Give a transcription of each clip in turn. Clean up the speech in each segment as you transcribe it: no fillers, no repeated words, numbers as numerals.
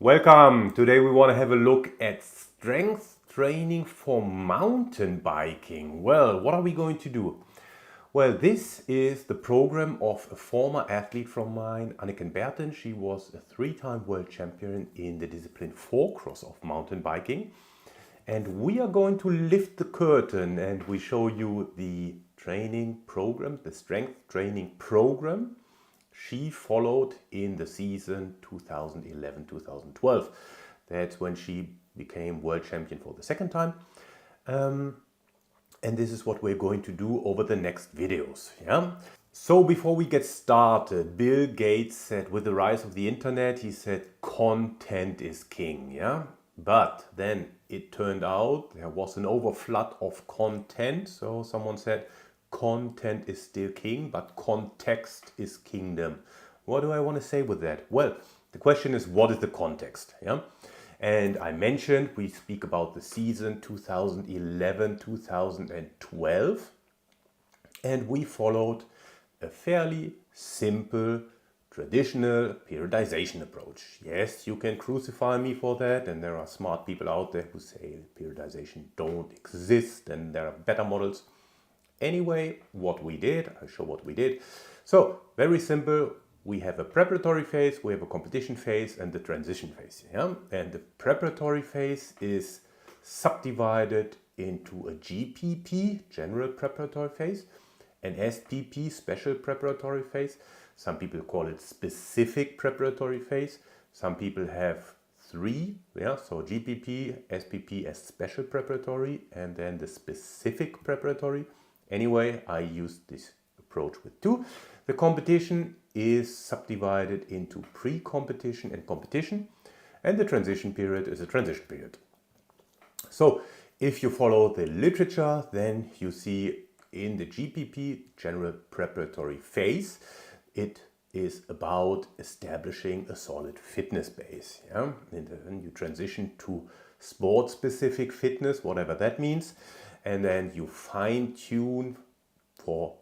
Welcome! Today we want to have a look at strength training for mountain biking. Well, what are we going to do? Well, this is the program of a former athlete from mine, Anniken Berten. She was a three-time world champion in the discipline 4-cross of mountain biking. And we are going to lift the curtain and we show you the training program, the strength training program she followed in the season 2011-2012. That's when she became world champion for the second time. And this is what we're going to do over the next videos. Yeah. So before we get started, Bill Gates said with the rise of the internet, he said content is king. Yeah. But then it turned out there was an overflood of content. So someone said content is still king, but context is kingdom. What do I want to say with that? Well, the question is, what is the context? Yeah. And I mentioned we speak about the season 2011-2012, and we followed a fairly simple traditional periodization approach. Yes, you can crucify me for that, and there are smart people out there who say periodization don't exist and there are better models. Anyway, what we did, I'll show what we did. So, very simple. We have a preparatory phase, we have a competition phase, and the transition phase. Yeah? And the preparatory phase is subdivided into a GPP, general preparatory phase, an SPP, special preparatory phase. Some people call it specific preparatory phase. Some people have three, yeah, so GPP, SPP as special preparatory, and then the specific preparatory. Anyway, I used this approach with two. The competition is subdivided into pre-competition and competition, and the transition period is a transition period. So if you follow the literature, then you see in the GPP, general preparatory phase, it is about establishing a solid fitness base. Yeah? And then you transition to sport-specific fitness, whatever that means, and then you fine-tune for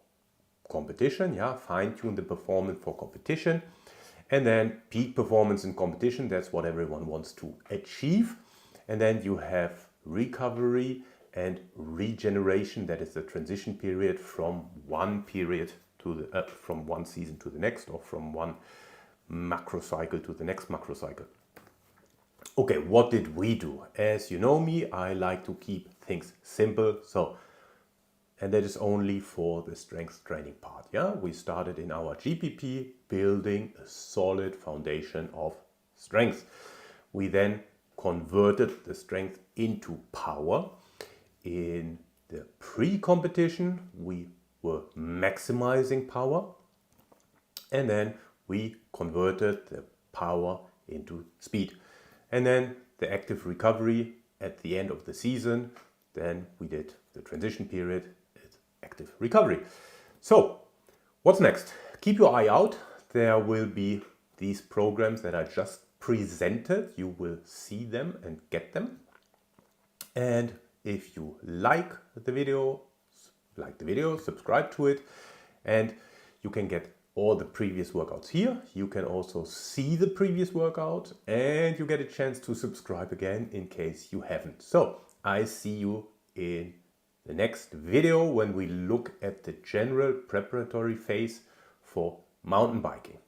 competition, yeah, fine-tune the performance for competition, and then peak performance in competition, that's what everyone wants to achieve. And then you have recovery and regeneration, that is the transition period from one period to the from one season to the next, or from one macro cycle to the next macro cycle. Okay, what did we do? As you know me, I like to keep things simple. And that is only for the strength training part. Yeah, we started in our GPP building a solid foundation of strength. We then converted the strength into power. In the pre-competition, we were maximizing power, and then we converted the power into speed. And then the active recovery at the end of the season, then we did the transition period, active recovery. So what's next? Keep your eye out. There will be these programs that I just presented. You will see them and get them. And if you like the video, subscribe to it, and you can get all the previous workouts here. You can also see the previous workout, and you get a chance to subscribe again in case you haven't. So I see you in the next video when we look at the general preparatory phase for mountain biking.